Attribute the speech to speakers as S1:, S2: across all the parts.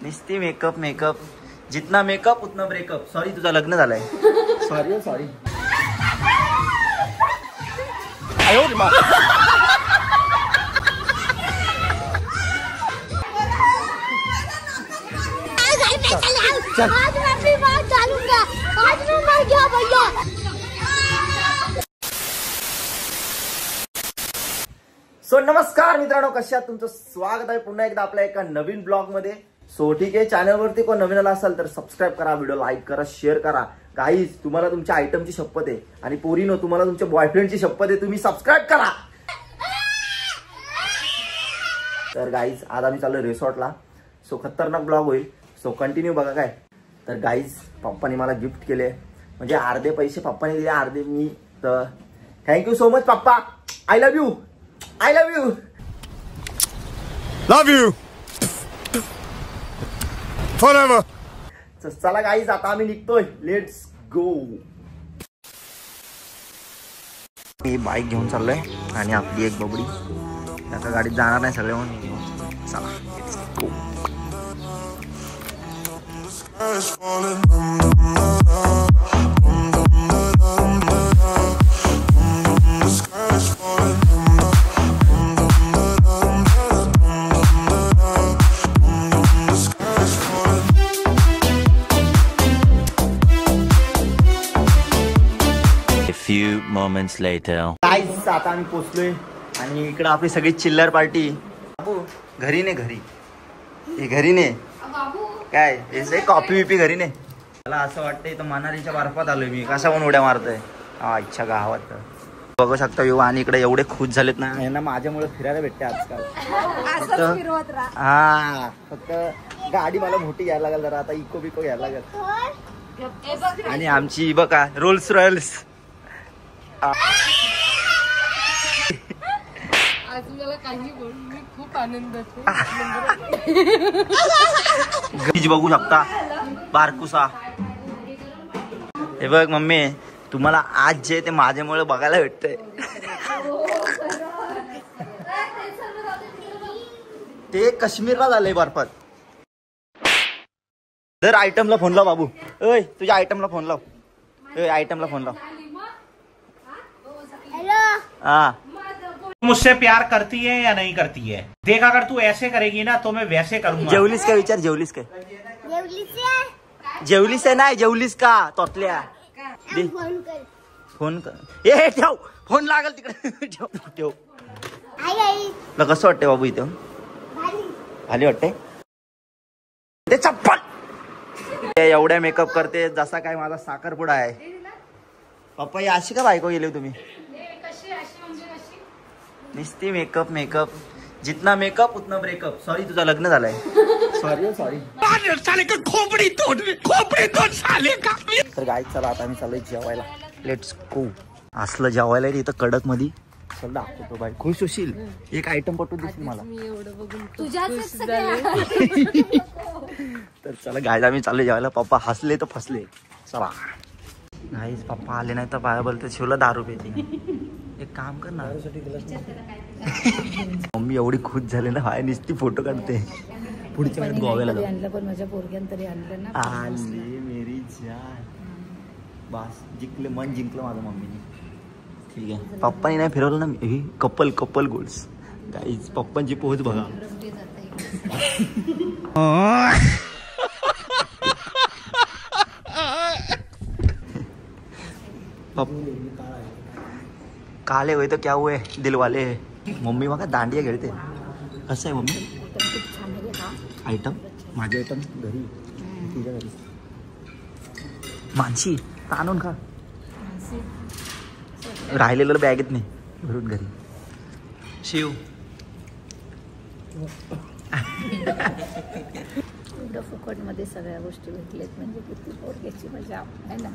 S1: निस्ती makeup makeup, जितना makeup उतना breakup. Sorry तुझं लग्न झालंय. Sorry sorry. सो नमस्कार मित्रांनो, कशा तुमचं स्वागत आहे पुन्हा एकदा आपल्या एका नवीन ब्लॉग मध्ये. सो ठीक आहे, चॅनलवरती कोण नवीन आला असाल तर सबस्क्राईब करा, व्हिडिओ लाईक करा, शेअर करा. गाईज तुम्हाला तुमच्या आयटमची शपथ आहे आणि पोरीनो तुम्हाला तुमच्या बॉयफ्रेंडची शपथ आहे, तुम्ही सबस्क्राईब करा. तर गाईज आज आम्ही चाललो रिसॉर्टला. सो खतरनाक ब्लॉग होईल, सो कंटिन्यू बघा. काय तर गाईज पप्पानी मला गिफ्ट केले, म्हणजे अर्धे पैसे पप्पाने दिले, अर्धे मी. तर थँक्यू सो मच पप्पा. I love you. I love you.
S2: Love you. Forever.
S1: चला गाईज आता आम्ही निघतोय. Let's go. मी बाईक घेऊन चाललोय आणि आपली एक बबडी एका गाडीत जाणार नाही सगळे म्हणून. चला let's go.
S3: Few moments later.
S1: Guys आता आम्ही पोहोचलोय आणि इकडे आपली सगळी चिल्लर पार्टी. बाबू घरी ने घरी हे घरी ने काय हे कॉफी विपी घरी ने. मला असं वाटतंय तर मनालीच्या बर्फात आलोय मी. कसा पण उड्या मारतोय इच्छा गावात बघू शकता व्यू. आणि इकडे एवढे खुश झालेत ना, यांना माझ्यामुळे फिरायला भेटते आजकाल. हा फक्त गाडी मला मोठी घ्यायला लागेल जरा, आता इको बिको घ्यायला लागेल. आणि आमची बघा रोल्स रॉयल्स.
S4: आज मला काही बोल, मी खूप आनंदात
S1: गीज बघू शकता बारकुसा. हे बघ मम्मी, तुम्हाला आज जे ते माझ्यामुळे बघायला भेटतंय. ते काश्मीरला झालंय बर्फात. जर आयटमला फोन लाव बाबू. ओय तुझ्या आयटमला फोन लाव. आयटमला फोन लाव. हाँ
S5: मुझसे प्यार करती है या नहीं करती है? देख अगर तू ऐसे करेगी ना तो मैं वैसे करूंगा.
S1: जेवलीस का विचार. जेवलीस काय? जेवलीस आहे नाही जेवलीस का तोतल्या. फोन कर. ए ठेव फोन लागल तिकडे. ठेव. तुला कसं वाटतंय बाबू इथं? भारी वाटतंय. ते चप्पल एवढ्या मेकअप करते जसा काय माझा साखरपुडा आहे. पप्पा ही अशी का बायको गेली तुम्ही? निस्ती मेकअप मेकअप, जितना मेकअप उतना ब्रेकअप. सॉरी तुझं लग्न झालंय. Sorry sorry. तर गाईज चला आता आम्ही चाललोय जेवायला. Let's go. असलं जेवायला इथं कडक मध्ये. चल दाखवतो बाई, खुश होशील. एक आयटम पटवून दिसली मला. तर चला गाईज आम्ही चाललोय जेवायला. पप्पा हसले तर फसले. चला गाईज पप्पा आले नाही तर पाया बोलते शिवला 10 रुपयाची. एक काम कर ना, मम्मी एवढी खुश झाली ना, हाय नुसती फोटो काढते. पुढच्या वेळेस गोव्याला जाऊ.
S4: पण माझ्या पोरग्यान तरी आणलं ना.
S1: आले मेरी जान. बस जिंकले, मन जिंकलं माझं मम्मीने. ठीक आहे, पप्पानी नाही फिरवलं ना. ही कपल कपल गोल्स. गाईज पप्पांची पोहोच बघा. काले हुए तो क्या हुए दिलवाले. मम्मी बघा दांडिया खेळते. कसं आहे मम्मी आयटम? माझे आयटम घरी, तुझ्या घरी. मानसी आणून खा. राहिलेलं बॅगेत नाही भरून घरी. शिव
S4: एवढं फुकट मध्ये सगळ्या गोष्टी भेटल्यात म्हणजे किती पोरग्याची मजा आहे ना.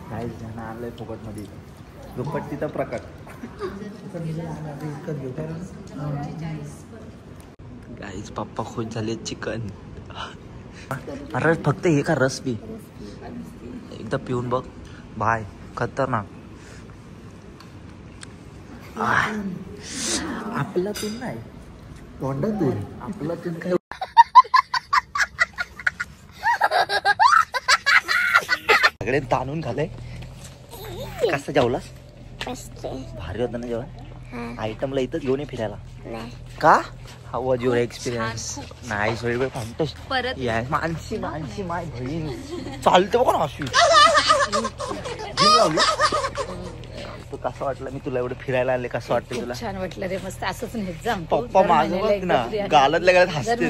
S1: काही जण आणलंय फुकट मध्ये. दुप्पट तिथं प्रकट. गाईज पप्पा खुश झाले. चिकन अरे फक्त हे का रस पी, एकदा पिऊन बघ भाई, खतरनाक. आपला तून नाही तोंडातून आपला तून काय. सगळे ताणून खाल्लंय. कसं जेवलास? भारी होतं ना जेवण. आयटमला इथंच घेऊन ये फिरायला. का? How was your experience? Nice, very very fantastic. Yes. Mansi Mansi my बहीण चालते बघा ना अशी. तू कसं वाटलं मी तुला एवढं फिरायला आले? कसं वाटतं तुला?
S4: छान वाटलं रे, मस्त. असंच नेत जा.
S1: पप्पा माझं बघ ना गालतल्या गालत हसते.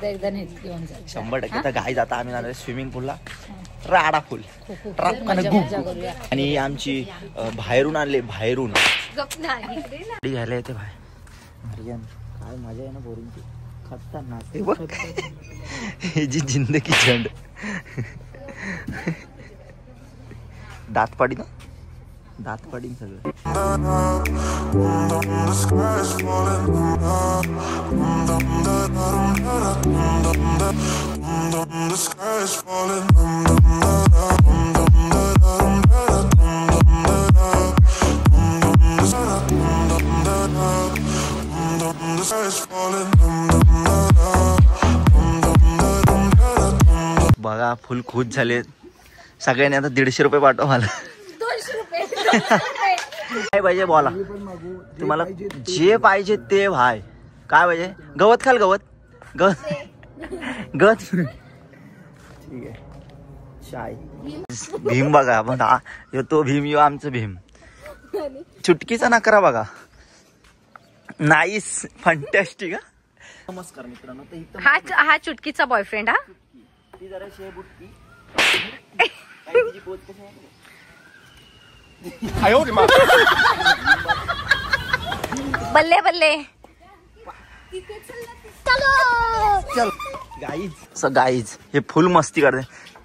S4: एकदा नेत घेऊन जा.
S1: 100%. तर गाई जाता आम्ही जाणार स्विमिंग पूलला. राडा फुल आणि आमची बाहेरून आणले. बाहेरून गाडी घ्यायला येते बाहेर. काय मजा आहे ना बोरिंगची. खतरनाक. ते बघ ही जी जिंदगी झंड. दात पाडी ना, दात पाडी सगळं. बघा फुल खुश झाले सगळ्यांनी. आता 150 रुपये पाठवा मला.
S4: 200 रुपये.
S1: काय पाहिजे बोला, तुम्हाला जे पाहिजे ते. भाई काय पाहिजे? गवत खाल, गवत गवत गवत. ठीक आहे. चाय भीम बघा. पण तो भीम, यो आमचं भीम. चुटकीचा नकरा बघा. Nice, fantastic. नमस्कार मित्रांनो. तर इथं
S2: हा चुटकीचा बॉयफ्रेंड. हा
S1: ती जरा शेबुटकी. पोच कशी आहे?
S2: बल्ले बल्ले.
S1: चल गाईज. गाईज हे फुल मस्ती करते.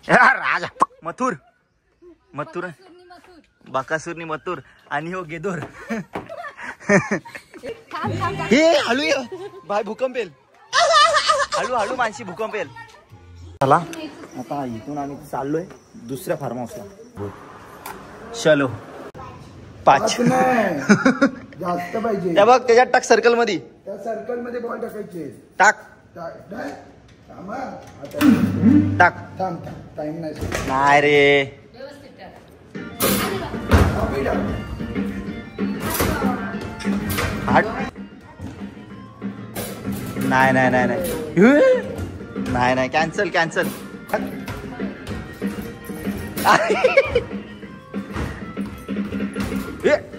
S1: राजा मथुर, मथुर बाकासुरनी मथुर आणि हो गेदोर. हे हळू ये बाय, भूकंप येईल. हळू हळू मानसी, भूकंप येईल. चला आता इथून आम्ही चाललोय दुसऱ्या फार्म हाऊसला. चलो 5
S6: जास्त पाहिजे.
S1: त्या बघ त्याच्यात टाक सर्कल मध्ये.
S6: त्या सर्कल मध्ये बॉल टाकायचे.
S1: टाक टाक.
S6: टाइम नाही.
S1: नाही रे. नाही नाही नाही नाही नाही. Cancel cancel.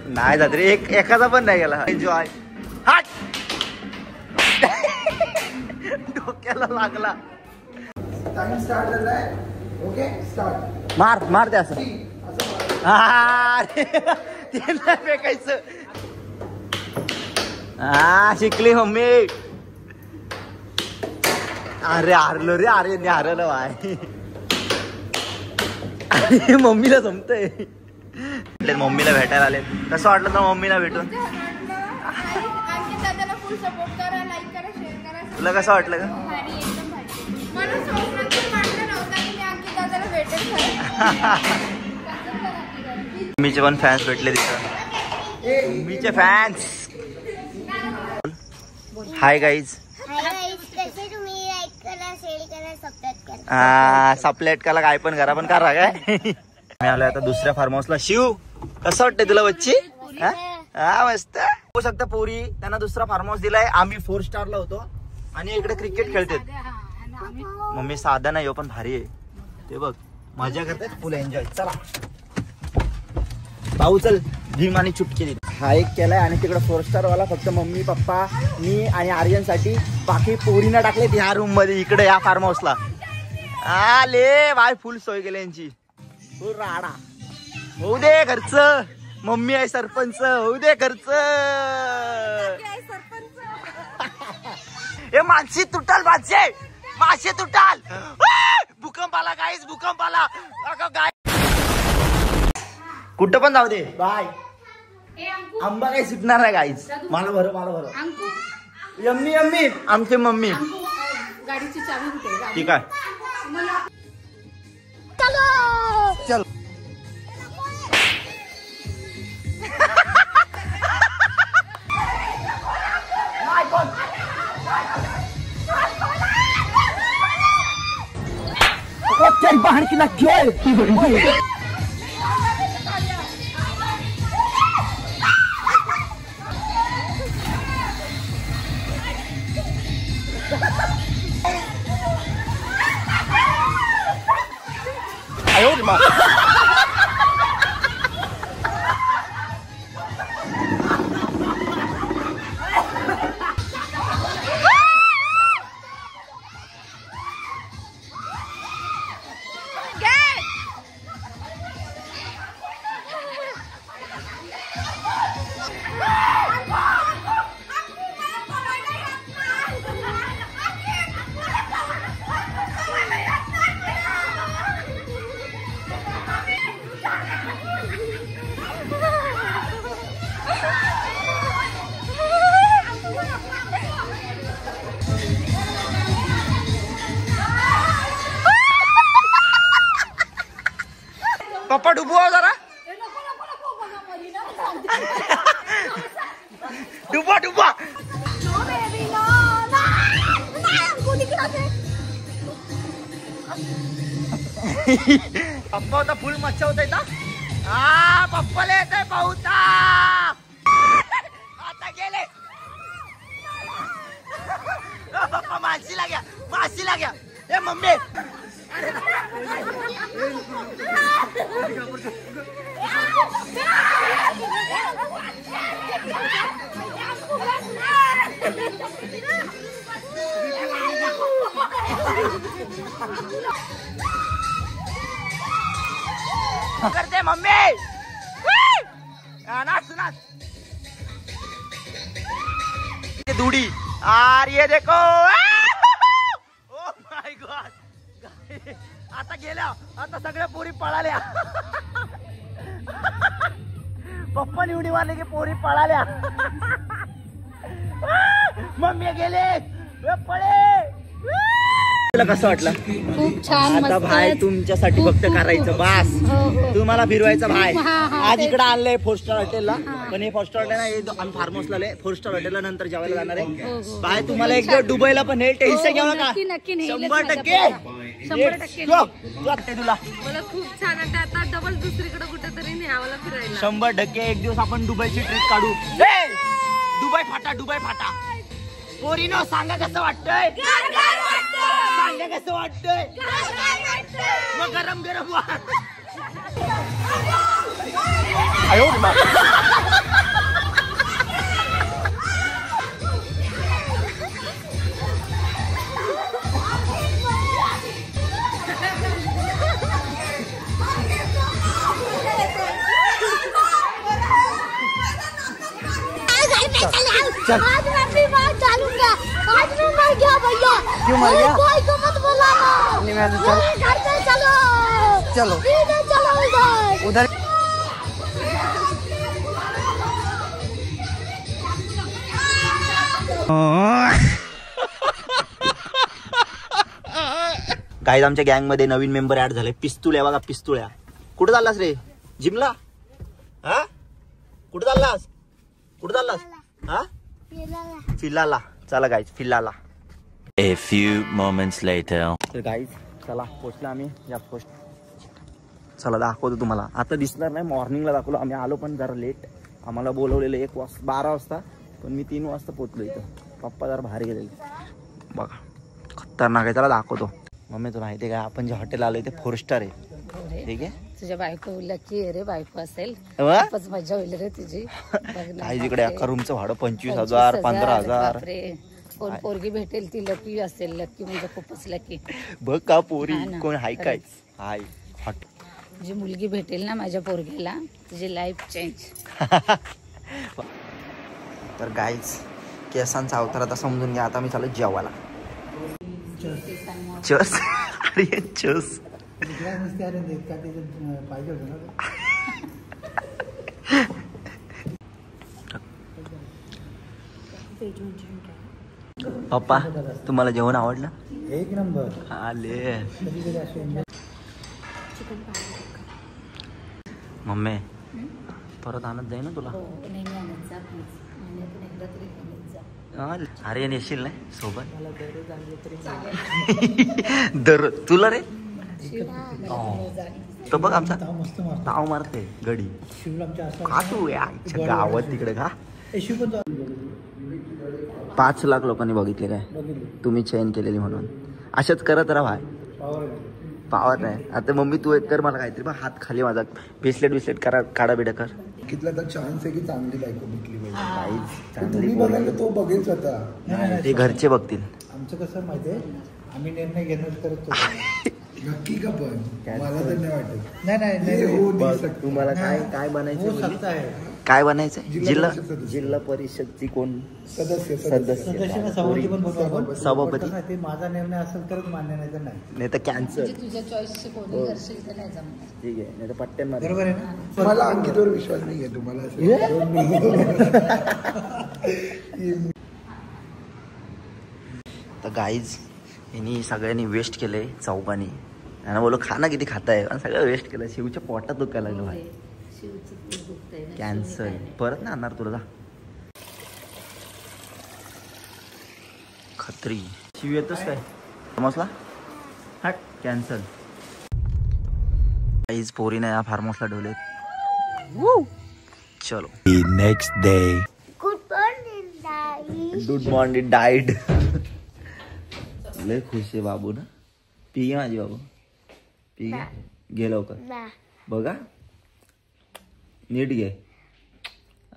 S1: नाही जात रे. एखादा पण नाही गेला. एन्जॉय. हाट. डोक्याला लागला.
S6: टाइम स्टार्ट झालाय. Okay start.
S1: मार मार ते असं. ते नाही फेकायचं. शिकली मम्मी. अरे हारलो रे. अरे हारलो बाय. अरे मम्मीला जमतंय. मम्मीला भेटायला आले. कसं वाटलं तर मम्मीला भेटून? तुला कसं वाटलं का? मम्मीचे पण फॅन्स भेटले तिथं. मम्मीचे फॅन्स. Hi guys. सबस्क्राईब करा, काय पण करा, पण करा काय. मी आलोय आता दुसऱ्या फार्म हाऊसला. शिव कसं वाटतंय तुला बच्ची? हा मस्त. होऊ शकतं पोरी त्यांना दुसरा फार्म हाऊस दिलाय. आम्ही 4 स्टारला होतो आणि इकडे क्रिकेट खेळतात. मम्मी साधा नाही हो पण भारी आहे. ते बघ मजा करतात फुल एन्जॉय. चला भाऊ चल. भीम आणि चुटकी हा एक केलाय आणि तिकडे 4 स्टार वाला फक्त मम्मी पप्पा मी आणि आर्यन साठी. बाकी पोरीना टाकले ह्या रूम मध्ये. इकडे या फार्म हाऊसला आले बाय. फुल सोय केली यांची. फुल राडा. होऊ दे खर्च. मम्मी आहे सरपंच. होऊ दे खर्च. हे मानसी तुटाल. मासे तुटाल. भूकंप आला गाईज. भूकंप आला. कुठं पण जाऊ दे. बाय. आंबा काही सुटणार नाही गाईज. मला भरो. Yummy yummy. आमची मम्मी.
S4: गाडीची चावी कुठे?
S1: ठीक आहे. चल. बाहर की पप्पा डुबवा जरा डुबवा डुबवा पप्पा होता फुल मच्छा होता इथं पप्पाला येत आहे पाहुता आता गेले पप्पा माशीला घ्या ए मम्मी करते मम्मी नाच नाच दूडी आर ये देखो ओ माय गॉड आता गेल्या आता सगळ्या पोरी पळाल्या पप्पानी उडी मारली की पोरी पळाल्या मम्मी गेले पळे तुला कसं वाटलं
S4: खूप छान
S1: आता भाई तुमच्यासाठी फक्त करायचं बास तुम्हाला फिरवायचं भाई आज इकडे आणलंय 4 स्टार हॉटेलला पण हे 4 स्टार हॉटेल नाही आम्ही फार्म हाऊसला 4 स्टार हॉटेलला नंतर जेवायला जाणार आहे भाई तुम्हाला एक दिवस दुबईला पण नेल टेन्शन घेऊ नका 100% तुला
S2: मला खूप छान वाटतं आता डबल दुसरीकडे कुठेतरी न्यावाला फिरायला
S1: 100% एक दिवस आपण दुबईची ट्रिप काढू दुबई फाटा पोरीनो सांगा कसं वाटतंय सांगा कसं वाटतंय मग गरम व्हा
S7: आज मैं अपनी बात डालूंगा आज मैं मर गया भैया
S1: क्यों मर गया
S7: कोई को मत बुलाना घर पे चलो
S1: चलो
S7: चलो
S1: उधर गाईज आमच्या गँग मध्ये नवीन मेंबर ऍड झाले पिस्तुल्या बघा पिस्तुल्या कुठे चाललास रे जिमला हा कुठे चाललास हा फिलाला चला गाईज फिलाला
S3: A few moments later.
S1: तर गाईज चला पोचला आम्ही या पोस्ट चला दाखवतो तुम्हाला आता दिसणार नाही मॉर्निंगला दाखवलं आम्ही आलो पण जरा लेट आम्हाला बोलवलेलं 12 वाजता पण मी 3 वाजता पोचलो इथं पप्पा जरा बाहेर गेलेले बघा खतरनाक आहे त्याला दाखवतो मम्मी तुला माहिती आहे का आपण जे हॉटेल आलोय ते 4 स्टार आहे ठीक आहे
S4: तुझ्या बायको लकी रे बायको असेल
S1: वा?
S4: खूपच मजा होईल रे तुझी
S1: काही तिकडे अख्खा रूमचं भाडं 25,000 15,000
S4: कोण पोरगी भेटेल ती लकी असेल लकी म्हणजे खूपच लकी
S1: बघ का पोरी
S4: हा ना,
S1: कोण हाय काय हाय हॉट
S4: जी मुलगी भेटेल ना माझ्या पोरगीला तुझी लाईफ चेंज
S1: तर गाईज केसांचा अवतार आता समजून घ्या आता मी चालू जेवायला चस अरे चस
S6: पाहिजे होतं ना
S1: पप्पा तुम्हाला जेवण आवडलं
S6: एक नंबर
S1: आले मम्मी परत आणत जाई ना तुला अरे नेशील नाही सोबत दर तुला रे तो बघ आमचा ताव मारते गडी का तू आमच्या गावात तिकडे का 5 लाख लोकांनी बघितले काय तुम्ही चेन केलेली म्हणून अशाच करत राहा पावर नाही. आता मम्मी तू एक कर मला काहीतरी बा हात खाली माझा ब्रेसलेट करा काढा बिडा कर.
S6: कितला तर चान्स आहे की चांगली बायको भेटली पाहिजे.
S1: काहीच
S6: तुम्ही
S1: चांगली
S6: बघायला तो बघेल स्वतः.
S1: ते घरचे बघतील.
S8: आमचं कसं माहितीये आम्ही निर्णय घेणार तर तो
S6: नक्की का पण मला तर नाही वाटत.
S8: नाही
S6: हो नाही शकत.
S1: तुम्हाला काय
S8: हो
S1: बनायचं
S8: सकता है
S1: काय बनायचंय
S6: जिल्हा परिषद सदस्य.
S1: जिल्हा परिषदची कोण
S6: सदस्य
S8: सदस्यांना सभापती पण बनवू आपण.
S1: सभापती.
S8: पण कसं आहे, ते माझा निर्णय असेल तरच मान्य नाही तर नाही.
S1: नाही तर कॅन्सर.
S4: तुझ्या चॉईसचे कोणी करशील तर नाही जमणार.
S1: ठीक आहे नाही तर पट्ट्यांमध्ये.
S8: बरोबर आहे ना.
S6: मला अंकितवर विश्वास नाही आहे तुम्हाला
S1: तर गाईज यांनी सगळ्यांनी वेस्ट केलंय चौकानी. त्यांना बोलो खा ना किती खाताय आणि सगळं वेस्ट केलं. शिवच्या पोटात दुखायला लागलं भाई.
S4: शिवचं पोट दुखतंय ना.
S1: कॅन्सर परत ना आणणार तुला जा. खत्री शिव येतोच काय समजला हट कॅन्सल. काहीच पोरी नाही या फार्म हाऊसला ठेवलेत. चलो
S3: Next day.
S1: Good morning diet. लय खुश आहे बाबू ना. पी घे माझी बाबू पी घे. घे लवकर बघा नीट घे.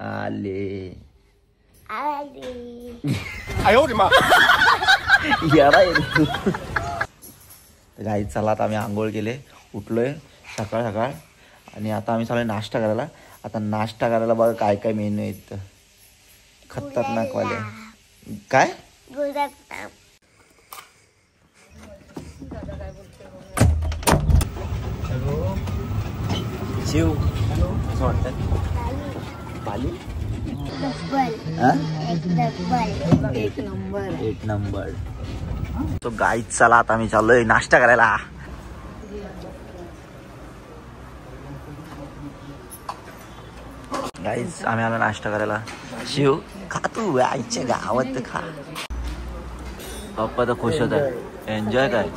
S1: आले गाई चला आता आम्ही आंघोळ केले उठलोय सकाळ सकाळ आणि आता आम्ही चाललोय नाश्ता करायला. आता नाश्ता करायला बघा काय काय मेनू आहेत खतरनाक वाले. काय शिव असं वाटतं पाली एक नंबर. तो गाईच चला आता आम्ही चाललोय नाश्ता करायला. गाईच आम्ही आलो नाश्ता करायला. शिव खा तू आईच्या गावात खा. पप्पा तर खुश होत आहे. एन्जॉय काय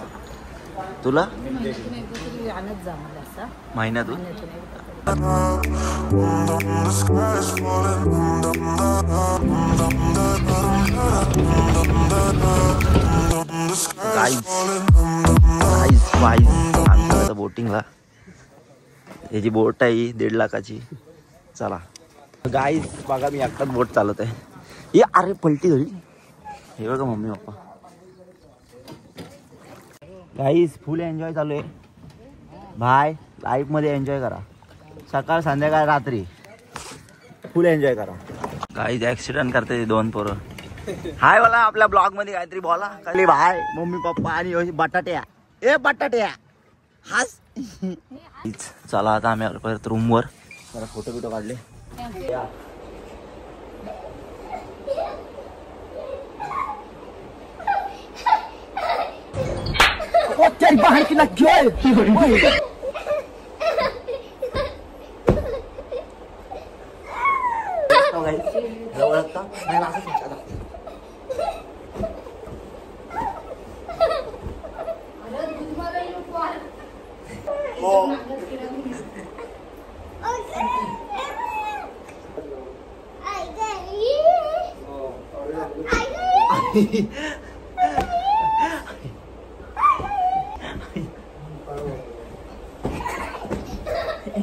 S1: तुला
S4: आणत जा मला असा
S1: महिन्यातून. बोटिंगला याची बोट आहे 1.5 लाखाची. चला गाईज बघा मी एकटाच बोट चालवत आहे. ये अरे पलटी झाली. हे बघा मम्मी पप्पा. गाईज फुल एन्जॉय चालू आहे भाई. लाईफ मध्ये एन्जॉय करा. सकाळ संध्याकाळ रात्री फुल एन्जॉय करा. गाईज ऍक्सिडेंट करते 2 पोरं. हाय बोला आपल्या ब्लॉग मध्ये काहीतरी बोला. खाली भाई मम्मी पप्पा आणि बटाट्या. ए बटाट्या हास. चला आता आम्ही आलो परत रूम वर. जरा फोटो बिटो काढले. बाहेर की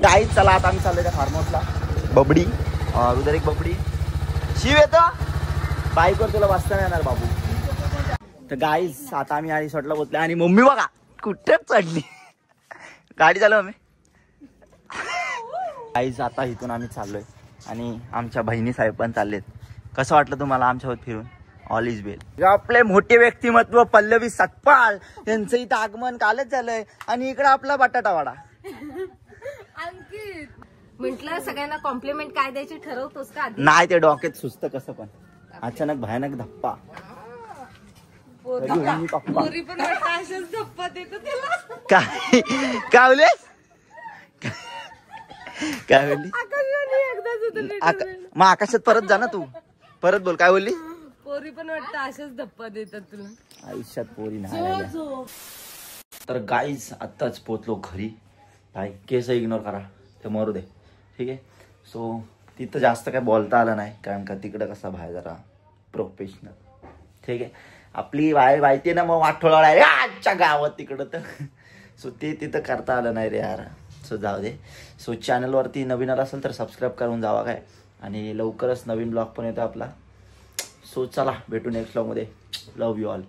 S1: गाईज चला आता आम्ही चाललोय त्या फार्म हाऊसला. बबडी उधर एक बबडी. शिव येतो बाईकवर तुला बसता येणार बाबू. तर गाईज आता आम्ही आई रिसॉर्टला पोहोचले आणि मम्मी बघा कुठे चढली. गाडी चालू आम्ही. गाईज आता इथून आम्ही चाललोय आणि आमच्या बहिणी साहेब पण चाललेत. कसं वाटलं तुम्हाला आमच्यासोबत फिरून. ऑल इज वेल. आपले मोठे व्यक्तिमत्व पल्लवी सतपाळ यांचं इथं आगमन कालच झालंय आणि इकडं आपला बटाटावाडा.
S2: अंकित म्हटलं सगळ्यांना कॉम्प्लिमेंट काय द्यायची ठरवतोस का आधी?
S1: नाही ते डोक्यात सुचतं कसं पण. अचानक भयानक धप्पा.
S2: पोरी पण वाटतं अशाच धप्पा देतो त्याला.
S1: काय काय बोललेस काय बोलली.
S2: आकाशवाणी एकदाच होतं.
S1: मग आकाशात परत जा ना तू. परत बोल काय बोलली.
S2: पोरी पण वाटतं अशाच धप्पा देतात तुला.
S1: आयुष्यात पोरी नाही. तर गाईज आत्ताच पोचलो घरी. भाई केस इग्नोर करा ते मरू दे ठीक आहे. सो तिथं जास्त काय बोलता आलं नाही कारण का तिकडं कसा बाहेर जरा प्रोफेशनल ठीक आहे. आपली बाहेर माहिती आहे ना मग वाठोळा आहे आजच्या गावात तिकडं. तर सो ते तिथं करता आलं नाही रे यार. सो जाऊ दे. सो चॅनलवरती नवीन आला असेल तर सबस्क्राईब करून जावा काय. आणि लवकरच नवीन ब्लॉग पण येतो आपला. सो चला भेटू नेक्स्ट ब्लॉगमध्ये. Love you all.